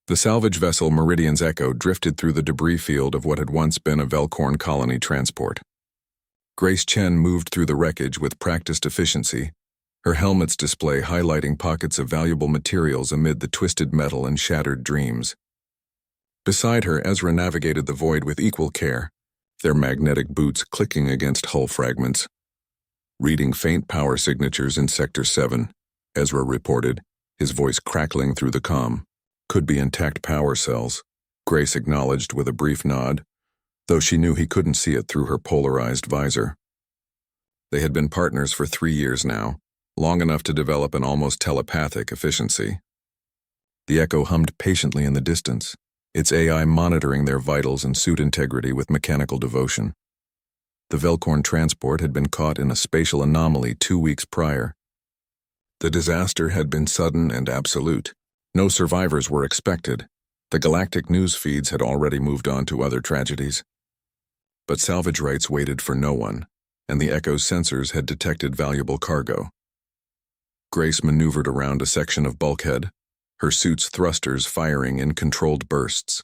The salvage vessel Meridian's Echo drifted through the debris field of what had once been a Velcorn colony transport. Grace Chen moved through the wreckage with practiced efficiency, her helmet's display highlighting pockets of valuable materials amid the twisted metal and shattered dreams. Beside her, Ezra navigated the void with equal care, their magnetic boots clicking against hull fragments. Reading faint power signatures in Sector 7, Ezra reported, his voice crackling through the comm. Could be intact power cells, Grace acknowledged with a brief nod, though she knew he couldn't see it through her polarized visor. They had been partners for 3 years now, long enough to develop an almost telepathic efficiency. The Echo hummed patiently in the distance, its AI monitoring their vitals and suit integrity with mechanical devotion. The Velcorn transport had been caught in a spatial anomaly 2 weeks prior. The disaster had been sudden and absolute. No survivors were expected. The galactic news feeds had already moved on to other tragedies. But salvage rights waited for no one, and the Echo's sensors had detected valuable cargo. Grace maneuvered around a section of bulkhead, her suit's thrusters firing in controlled bursts.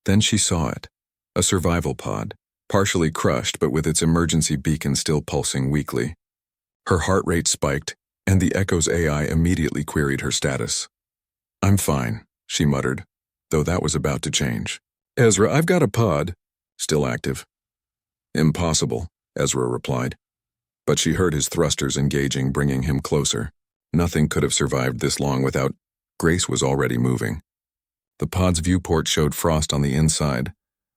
Then she saw it, a survival pod, partially crushed but with its emergency beacon still pulsing weakly. Her heart rate spiked, and the Echo's AI immediately queried her status. "I'm fine," she muttered, though that was about to change. "Ezra, I've got a pod." "Still active." "Impossible," Ezra replied. But she heard his thrusters engaging, bringing him closer. Nothing could have survived this long without... Grace was already moving. The pod's viewport showed frost on the inside,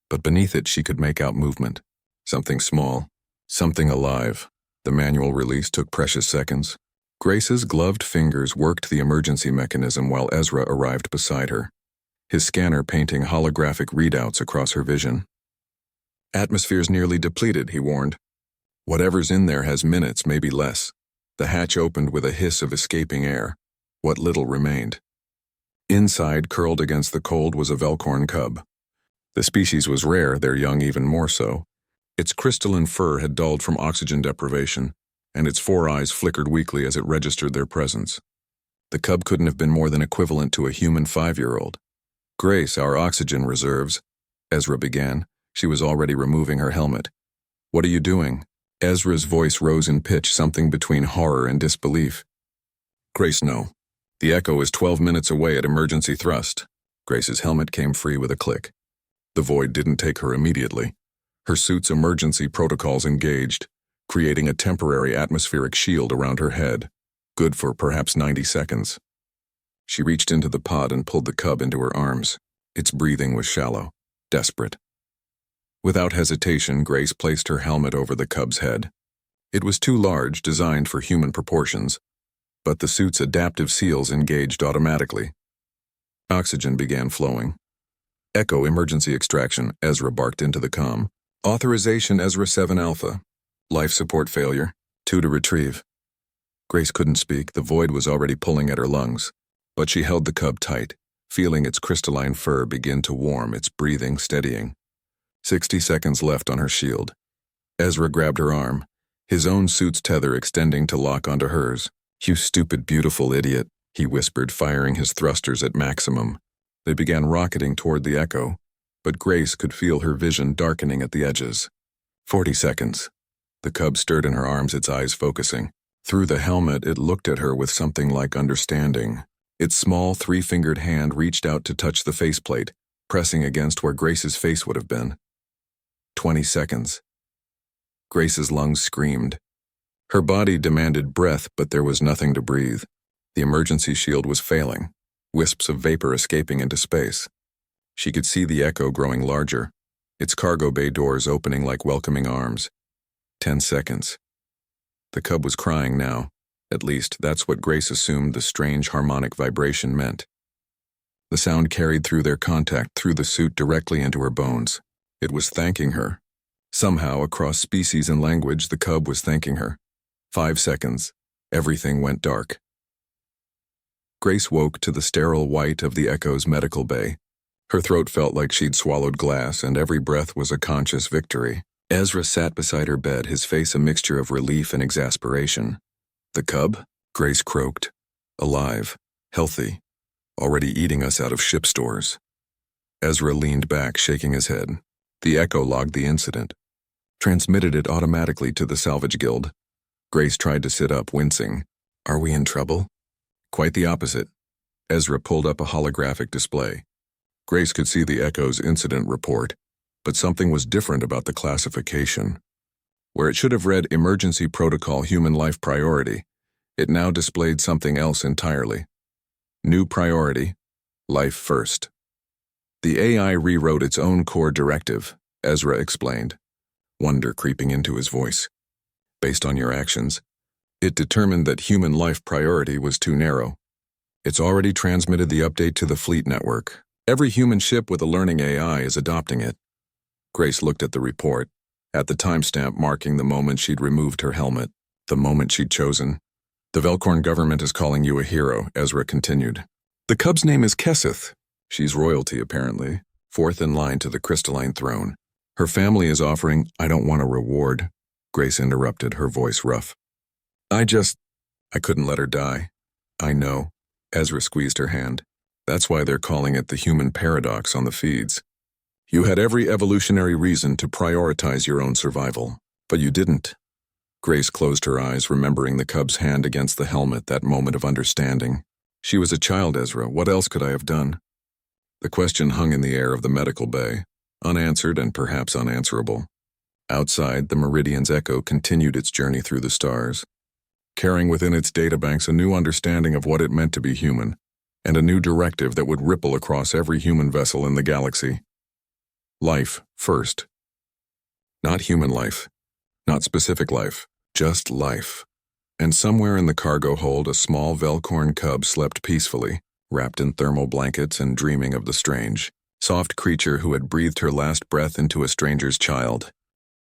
but beneath it she could make out movement. Something small, something alive. The manual release took precious seconds. Grace's gloved fingers worked the emergency mechanism while Ezra arrived beside her, his scanner painting holographic readouts across her vision. "Atmosphere's nearly depleted," he warned. "Whatever's in there has minutes, maybe less." The hatch opened with a hiss of escaping air, what little remained. Inside, curled against the cold, was a Velcorn cub. The species was rare, their young even more so. Its crystalline fur had dulled from oxygen deprivation, and its 4 eyes flickered weakly as it registered their presence. The cub couldn't have been more than equivalent to a human 5-year-old. "Grace, our oxygen reserves," Ezra began. She was already removing her helmet. "What are you doing?" Ezra's voice rose in pitch, something between horror and disbelief. "Grace, no. The Echo is 12 minutes away at emergency thrust." Grace's helmet came free with a click. The void didn't take her immediately. Her suit's emergency protocols engaged, creating a temporary atmospheric shield around her head, good for perhaps 90 seconds. She reached into the pod and pulled the cub into her arms. Its breathing was shallow, desperate. Without hesitation, Grace placed her helmet over the cub's head. It was too large, designed for human proportions, but the suit's adaptive seals engaged automatically. Oxygen began flowing. "Echo emergency extraction," Ezra barked into the comm. "Authorization Ezra 7 Alpha. Life support failure. 2 to retrieve." Grace couldn't speak, the void was already pulling at her lungs, but she held the cub tight, feeling its crystalline fur begin to warm, its breathing steadying. 60 seconds left on her shield. Ezra grabbed her arm, his own suit's tether extending to lock onto hers. "You stupid, beautiful idiot," he whispered, firing his thrusters at maximum. They began rocketing toward the Echo, but Grace could feel her vision darkening at the edges. 40 seconds. The cub stirred in her arms, its eyes focusing. Through the helmet, it looked at her with something like understanding. Its small, 3-fingered hand reached out to touch the faceplate, pressing against where Grace's face would have been. 20 seconds. Grace's lungs screamed. Her body demanded breath, but there was nothing to breathe. The emergency shield was failing, wisps of vapor escaping into space. She could see the Echo growing larger, its cargo bay doors opening like welcoming arms. 10 seconds. The cub was crying now. At least, that's what Grace assumed the strange harmonic vibration meant. The sound carried through their contact, through the suit directly into her bones. It was thanking her. Somehow, across species and language, the cub was thanking her. 5 seconds. Everything went dark. Grace woke to the sterile white of the Echo's medical bay. Her throat felt like she'd swallowed glass, and every breath was a conscious victory. Ezra sat beside her bed, his face a mixture of relief and exasperation. "The cub?" Grace croaked. "Alive. Healthy. already eating us out of ship stores. Ezra leaned back, shaking his head. The Echo logged the incident, transmitted it automatically to the salvage guild. Grace tried to sit up, wincing. Are we in trouble? Quite the opposite. Ezra pulled up a holographic display. Grace could see the Echo's incident report, but something was different about the classification. Where it should have read Emergency Protocol Human Life Priority, it now displayed something else entirely. New priority, life first. The AI rewrote its own core directive, Ezra explained, wonder creeping into his voice. Based on your actions, it determined that human life priority was too narrow. It's already transmitted the update to the fleet network. Every human ship with a learning AI is adopting it. Grace looked at the report, at the timestamp marking the moment she'd removed her helmet, the moment she'd chosen. The Velcorn government is calling you a hero, Ezra continued. The cub's name is Kesseth. She's royalty, apparently, fourth in line to the crystalline throne. Her family is offering, I don't want a reward. Grace interrupted, her voice rough. I couldn't let her die. I know. Ezra squeezed her hand. That's why they're calling it the human paradox on the feeds. You had every evolutionary reason to prioritize your own survival, but you didn't. Grace closed her eyes, remembering the cub's hand against the helmet, that moment of understanding. She was a child, Ezra. What else could I have done? The question hung in the air of the medical bay, unanswered and perhaps unanswerable. Outside, the Meridian's Echo continued its journey through the stars, carrying within its databanks a new understanding of what it meant to be human, and a new directive that would ripple across every human vessel in the galaxy. Life first. Not human life, not specific life, just life. And somewhere in the cargo hold, a small Velcorn cub slept peacefully, wrapped in thermal blankets and dreaming of the strange, soft creature who had breathed her last breath into a stranger's child.